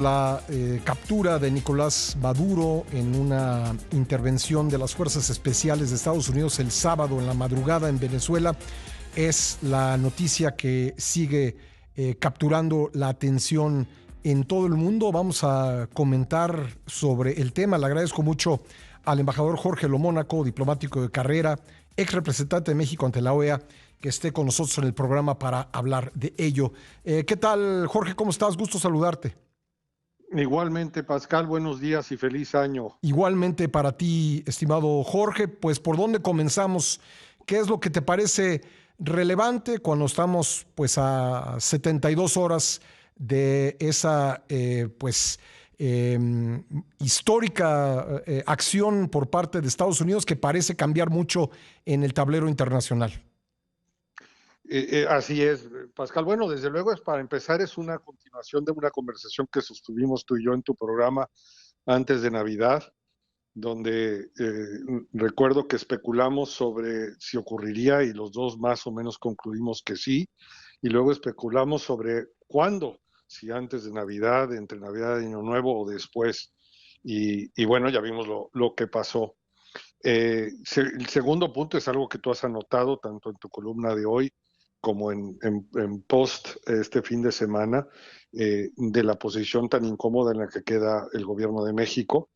La captura de Nicolás Maduro en una intervención de las Fuerzas Especiales de Estados Unidos el sábado en la madrugada en Venezuela es la noticia que sigue capturando la atención en todo el mundo. Vamos a comentar sobre el tema. Le agradezco mucho al embajador Jorge Lomónaco, diplomático de carrera, ex representante de México ante la OEA, que esté con nosotros en el programa para hablar de ello. ¿Qué tal, Jorge? ¿Cómo estás? Gusto saludarte. Igualmente, Pascal, buenos días y feliz año. Igualmente para ti, estimado Jorge, pues ¿por dónde comenzamos? ¿Qué es lo que te parece relevante cuando estamos pues a 72 horas de esa eh, histórica acción por parte de Estados Unidos que parece cambiar mucho en el tablero internacional? Así es, Pascal. Bueno, desde luego es para empezar, es una continuación de una conversación que sostuvimos tú y yo en tu programa antes de Navidad, donde recuerdo que especulamos sobre si ocurriría y los dos más o menos concluimos que sí, y luego especulamos sobre cuándo, si antes de Navidad, entre Navidad y Año Nuevo o después. Y bueno, ya vimos lo que pasó. El segundo punto es algo que tú has anotado tanto en tu columna de hoy como en post este fin de semana, de la posición tan incómoda en la que queda el gobierno de México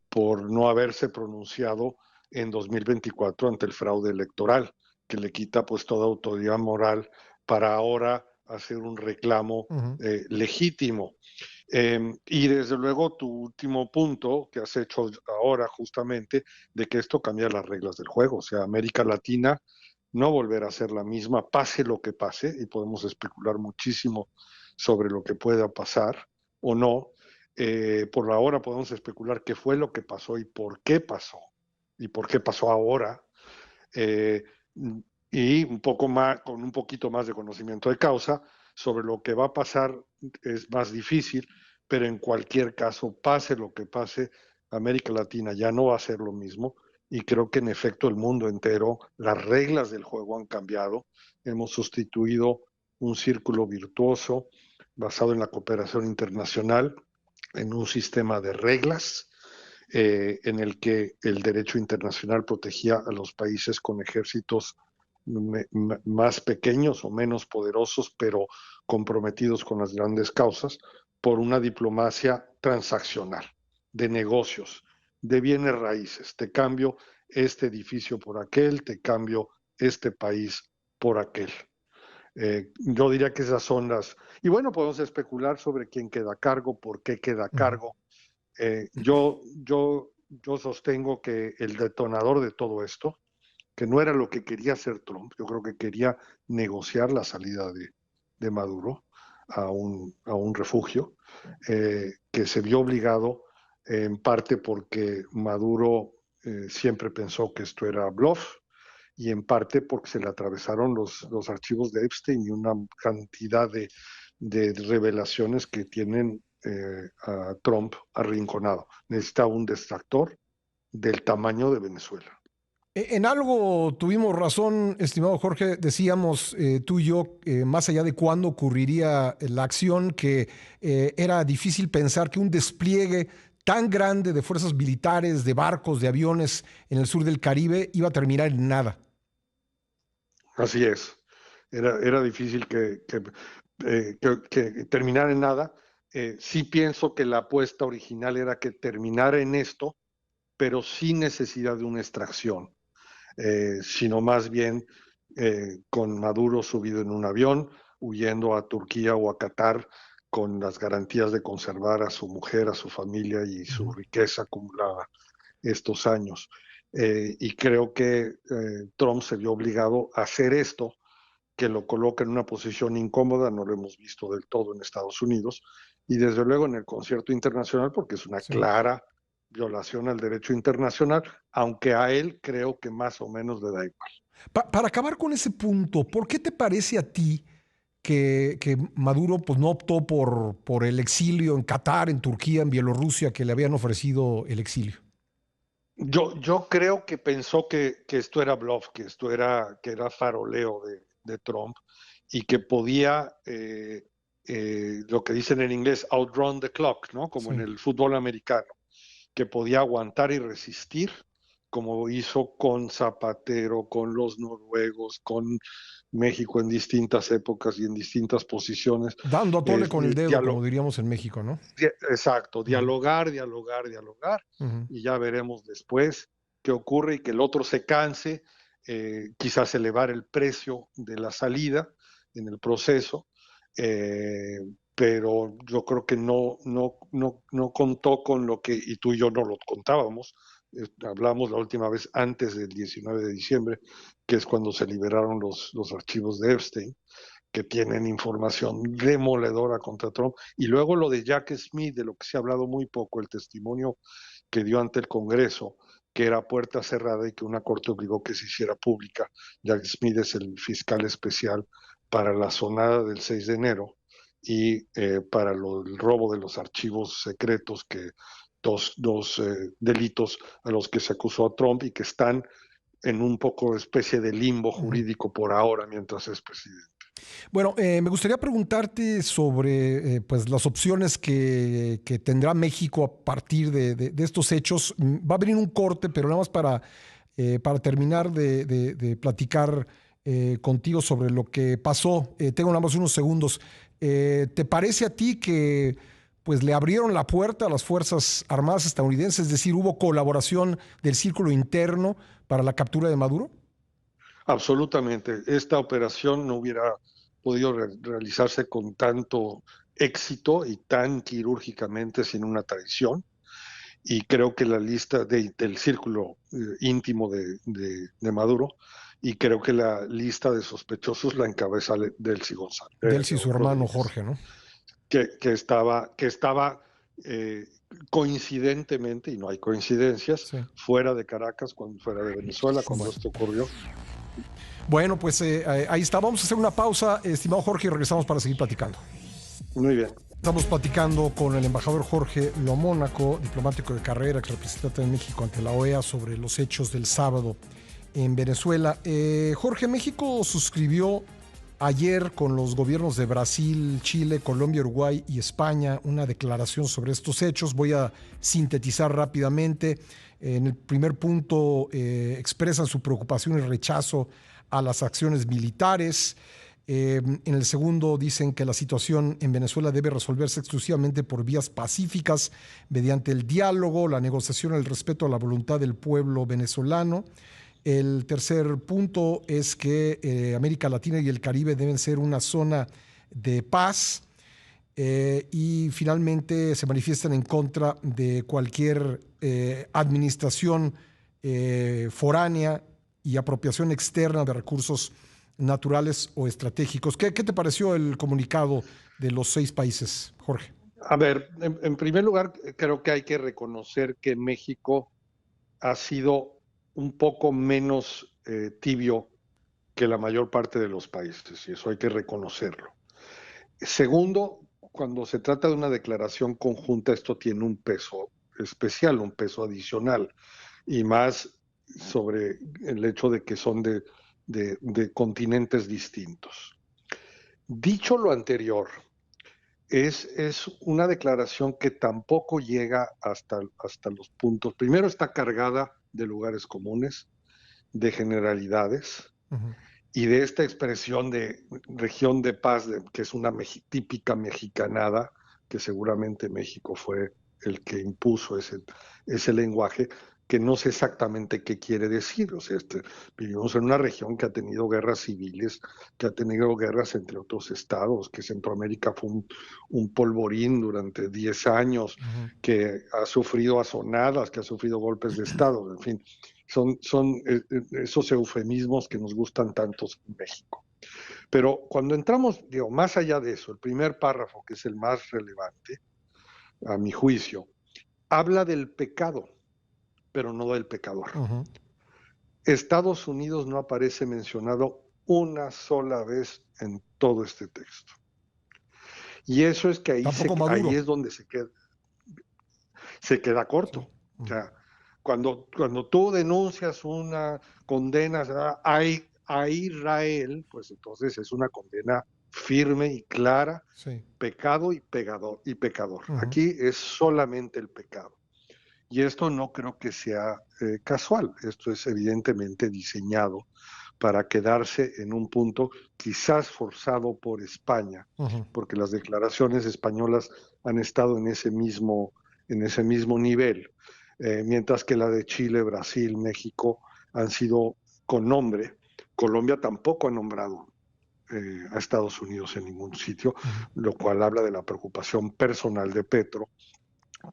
por no haberse pronunciado en 2024 ante el fraude electoral, que le quita pues toda autoridad moral para ahora hacer un reclamo Uh -huh. legítimo. Y desde luego tu último punto que has hecho ahora justamente de que esto cambia las reglas del juego, o sea, América Latina no volverá a ser la misma, pase lo que pase, y podemos especular muchísimo sobre lo que pueda pasar o no. Por ahora podemos especular qué fue lo que pasó y por qué pasó ahora, eh, y un poco más, con un poquito más de conocimiento de causa, sobre lo que va a pasar es más difícil, pero en cualquier caso, pase lo que pase, América Latina ya no va a ser lo mismo y creo que en efecto el mundo entero, las reglas del juego han cambiado, hemos sustituido un círculo virtuoso basado en la cooperación internacional en un sistema de reglas en el que el derecho internacional protegía a los países con ejércitos más pequeños o menos poderosos, pero comprometidos con las grandes causas, por una diplomacia transaccional, de negocios, de bienes raíces. Te cambio este edificio por aquel, te cambio este país por aquel. Yo diría que esas son las... Y bueno, podemos especular sobre quién queda a cargo, por qué queda a Uh -huh. cargo. Yo sostengo que el detonador de todo esto, que no era lo que quería hacer Trump, yo creo que quería negociar la salida de Maduro a un refugio, que se vio obligado en parte porque Maduro siempre pensó que esto era bluff y en parte porque se le atravesaron los archivos de Epstein y una cantidad de revelaciones que tienen a Trump arrinconado. Necesita un distractor del tamaño de Venezuela. En algo tuvimos razón, estimado Jorge, decíamos tú y yo, más allá de cuándo ocurriría la acción, que era difícil pensar que un despliegue tan grande de fuerzas militares, de barcos, de aviones en el sur del Caribe iba a terminar en nada. Así es. Era difícil que terminara en nada. Sí pienso que la apuesta original era que terminara en esto, pero sin necesidad de una extracción, sino más bien con Maduro subido en un avión, huyendo a Turquía o a Qatar con las garantías de conservar a su mujer, a su familia y Uh su -huh. riqueza acumulada estos años. Y creo que Trump se vio obligado a hacer esto, que lo coloca en una posición incómoda, no lo hemos visto del todo en Estados Unidos, y desde luego en el concierto internacional, porque es una Sí. clara violación al derecho internacional, aunque a él creo que más o menos le da igual. Para acabar con ese punto, ¿por qué te parece a ti que Maduro pues, no optó por el exilio en Qatar, en Turquía, en Bielorrusia, que le habían ofrecido el exilio? Yo creo que pensó que esto era bluff, que era faroleo de Trump y que podía lo que dicen en inglés, outrun the clock, ¿no? Como en Sí. el fútbol americano, que podía aguantar y resistir, como hizo con Zapatero, con los noruegos, con México en distintas épocas y en distintas posiciones. Dando a tole con el dedo, como Diálogo, diríamos en México, ¿no? exacto, Ujú, dialogar, dialogar, dialogar, ujú. y ya veremos después qué ocurre y que el otro se canse, quizás elevar el precio de la salida en el proceso, eh, pero yo creo que no contó con lo que, y tú y yo no lo contábamos, hablamos la última vez antes del 19 de diciembre, que es cuando se liberaron los archivos de Epstein, que tienen información demoledora contra Trump. Y luego lo de Jack Smith, de lo que se ha hablado muy poco, el testimonio que dio ante el Congreso, que era puerta cerrada y que una corte obligó que se hiciera pública. Jack Smith es el fiscal especial para la sonada del 6 de enero y para el robo de los archivos secretos, que dos delitos a los que se acusó a Trump y que están en un poco especie de limbo Ujú. jurídico por ahora mientras es presidente. Bueno, me gustaría preguntarte sobre pues las opciones que tendrá México a partir de estos hechos. Va a venir un corte, pero nada más para terminar de platicar contigo sobre lo que pasó. Tengo nada más unos segundos. ¿Te parece a ti que pues le abrieron la puerta a las Fuerzas Armadas estadounidenses? Es decir, ¿hubo colaboración del círculo interno para la captura de Maduro? Absolutamente. Esta operación no hubiera podido realizarse con tanto éxito y tan quirúrgicamente sin una traición. Y creo que la lista del círculo íntimo de Maduro, y creo que la lista de sospechosos la encabeza Delcy González, Delcy y su hermano Rodríguez, Jorge, ¿no? que estaba eh, coincidentemente, y no hay coincidencias, Sí. fuera de Caracas, fuera de Venezuela, cuando Bueno. esto ocurrió. Bueno, pues ahí está. Vamos a hacer una pausa, estimado Jorge, y regresamos para seguir platicando. Muy bien. Estamos platicando con el embajador Jorge Lomónaco, diplomático de carrera, que representa en México ante la OEA, sobre los hechos del sábado en Venezuela. Jorge, México suscribió ayer con los gobiernos de Brasil, Chile, Colombia, Uruguay y España una declaración sobre estos hechos. Voy a sintetizar rápidamente. En el primer punto expresan su preocupación y rechazo a las acciones militares. En el segundo dicen que la situación en Venezuela debe resolverse exclusivamente por vías pacíficas, mediante el diálogo, la negociación, el respeto a la voluntad del pueblo venezolano. El tercer punto es que América Latina y el Caribe deben ser una zona de paz. Y finalmente se manifiestan en contra de cualquier administración foránea y apropiación externa de recursos naturales o estratégicos. ¿Qué te pareció el comunicado de los 6 países, Jorge? A ver, en primer lugar, creo que hay que reconocer que México ha sido un poco menos tibio que la mayor parte de los países, y eso hay que reconocerlo. Segundo, cuando se trata de una declaración conjunta, esto tiene un peso especial, un peso adicional, y más sobre el hecho de que son de continentes distintos. Dicho lo anterior, es una declaración que tampoco llega hasta los puntos. Primero, está cargada de lugares comunes, de generalidades Ujú. y de esta expresión de región de paz, que es una típica mexicanada, que seguramente México fue el que impuso ese lenguaje, que no sé exactamente qué quiere decir. O sea, vivimos en una región que ha tenido guerras civiles, que ha tenido guerras entre otros estados, que Centroamérica fue un polvorín durante 10 años, Ujú. que ha sufrido azonadas, que ha sufrido golpes de estado, en fin, son esos eufemismos que nos gustan tantos en México. Pero cuando entramos, digo, más allá de eso, el primer párrafo, que es el más relevante, a mi juicio, habla del pecado, pero no del pecador. Ujú. Estados Unidos no aparece mencionado una sola vez en todo este texto. Y eso es que Tampoco ahí Maduro. es donde se queda Sí. corto. O Ujú. sea, cuando tú denuncias una condena a Israel, pues entonces es una condena firme y clara, Sí. pecado y pecador. Ujú. Aquí es solamente el pecado. Y esto no creo que sea casual, esto es evidentemente diseñado para quedarse en un punto quizás forzado por España, Ujú. porque las declaraciones españolas han estado en ese mismo nivel, mientras que la de Chile, Brasil, México han sido con nombre. Colombia tampoco ha nombrado a Estados Unidos en ningún sitio, Ujú. lo cual habla de la preocupación personal de Petro,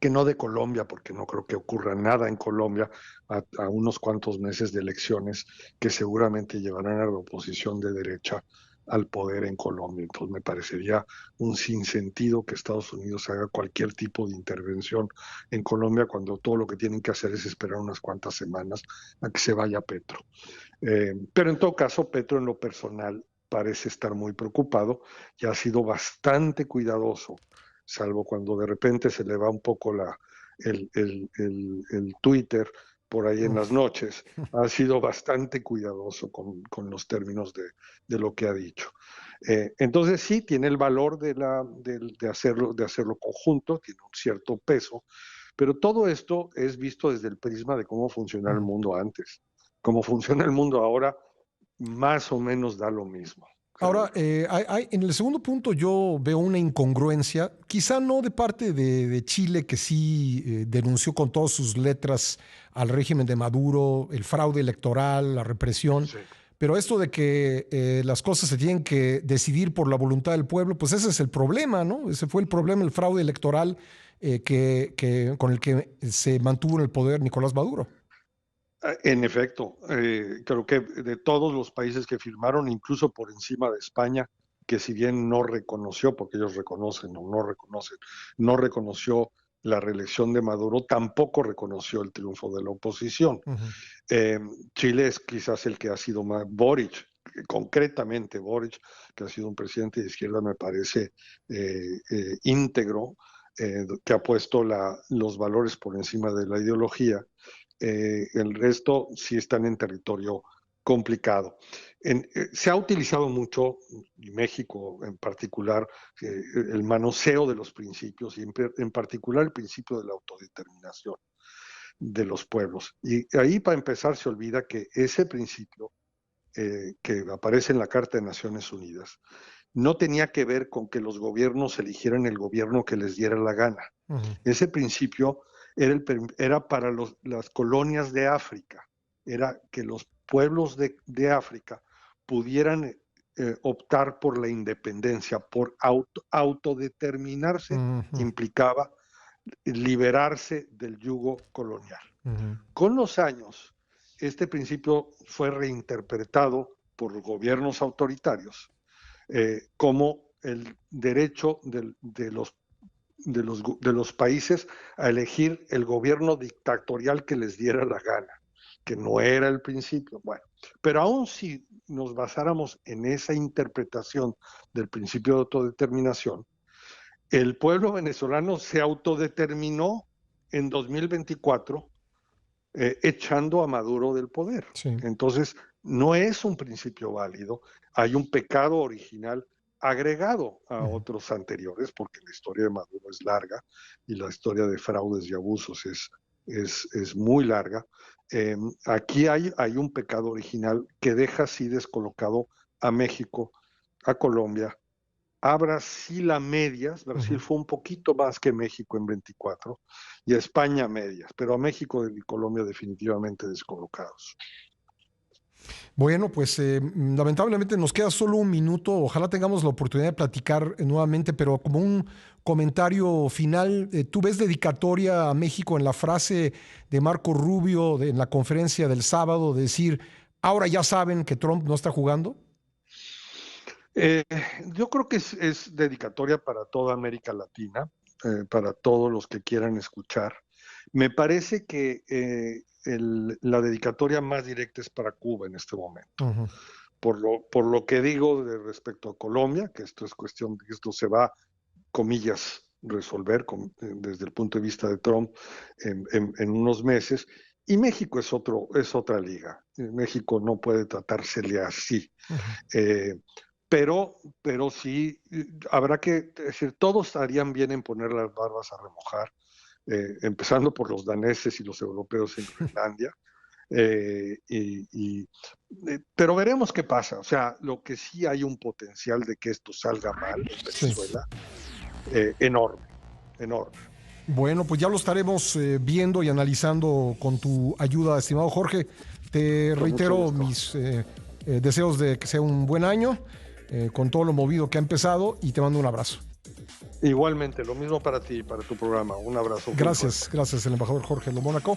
que no de Colombia, porque no creo que ocurra nada en Colombia a unos cuantos meses de elecciones que seguramente llevarán a la oposición de derecha al poder en Colombia. Entonces me parecería un sinsentido que Estados Unidos haga cualquier tipo de intervención en Colombia cuando todo lo que tienen que hacer es esperar unas cuantas semanas a que se vaya Petro. Pero en todo caso, Petro en lo personal parece estar muy preocupado y ha sido bastante cuidadoso, salvo cuando de repente se le va un poco el Twitter por ahí en las Uf. noches, ha sido bastante cuidadoso con los términos de lo que ha dicho. Entonces sí, tiene el valor de hacerlo conjunto, tiene un cierto peso, pero todo esto es visto desde el prisma de cómo funciona el Ujú. mundo antes. Cómo funciona el mundo ahora, más o menos da lo mismo, creo Ahora, yo. en el segundo punto yo veo una incongruencia, quizá no de parte de Chile, que sí denunció con todas sus letras al régimen de Maduro, el fraude electoral, la represión, Sí. pero esto de que las cosas se tienen que decidir por la voluntad del pueblo, pues ese es el problema, ¿no? Ese fue el problema, el fraude electoral con el que se mantuvo en el poder Nicolás Maduro. En efecto, creo que de todos los países que firmaron, incluso por encima de España, que si bien no reconoció, porque ellos reconocen o no reconocen, no reconoció la reelección de Maduro, tampoco reconoció el triunfo de la oposición. Ujú. Eh, Chile es quizás el que ha sido más, Boric, concretamente Boric, que ha sido un presidente de izquierda, me parece íntegro, que ha puesto los valores por encima de la ideología. El resto sí están en territorio complicado. Se ha utilizado mucho, y México en particular, el manoseo de los principios y en particular el principio de la autodeterminación de los pueblos. Y ahí para empezar se olvida que ese principio que aparece en la Carta de Naciones Unidas no tenía que ver con que los gobiernos eligieran el gobierno que les diera la gana. Ujú. Ese principio era para las colonias de África, era que los pueblos de África pudieran optar por la independencia, por autodeterminarse, Ujú. implicaba liberarse del yugo colonial. Ujú. Con los años, este principio fue reinterpretado por gobiernos autoritarios como el derecho de los países a elegir el gobierno dictatorial que les diera la gana, que no era el principio. Bueno, pero aún si nos basáramos en esa interpretación del principio de autodeterminación, el pueblo venezolano se autodeterminó en 2024 echando a Maduro del poder. Sí. Entonces, no es un principio válido, hay un pecado original agregado a Ujú. otros anteriores, porque la historia de Maduro es larga y la historia de fraudes y abusos es muy larga. Aquí hay un pecado original que deja así descolocado a México, a Colombia, a Brasil a medias. Brasil Ujú. fue un poquito más que México en 24 y a España a medias, pero a México y Colombia definitivamente descolocados. Bueno, pues lamentablemente nos queda solo un minuto. Ojalá tengamos la oportunidad de platicar nuevamente, pero como un comentario final, ¿tú ves dedicatoria a México en la frase de Marco Rubio en la conferencia del sábado de decir, ahora ya saben que Trump no está jugando? Eh, yo creo que es dedicatoria para toda América Latina, para todos los que quieran escuchar. Me parece que la dedicatoria más directa es para Cuba en este momento. Ujú. Por lo que digo respecto a Colombia, que esto es cuestión de que esto se va, comillas, resolver desde el punto de vista de Trump en unos meses. Y México es otra liga. México no puede tratársele así. Ujú. Eh, pero sí habrá que decir, todos estarían bien en poner las barbas a remojar, empezando por los daneses y los europeos en Groenlandia. Pero veremos qué pasa. O sea, lo que sí hay un potencial de que esto salga mal en Sí. Venezuela, enorme, enorme. Bueno, pues ya lo estaremos viendo y analizando con tu ayuda, estimado Jorge. Te Con mucho reitero gusto. mis deseos de que sea un buen año, con todo lo movido que ha empezado, y te mando un abrazo. Igualmente, lo mismo para ti, para tu programa. Un abrazo. Gracias, gracias, el embajador Jorge Lo Mónaco.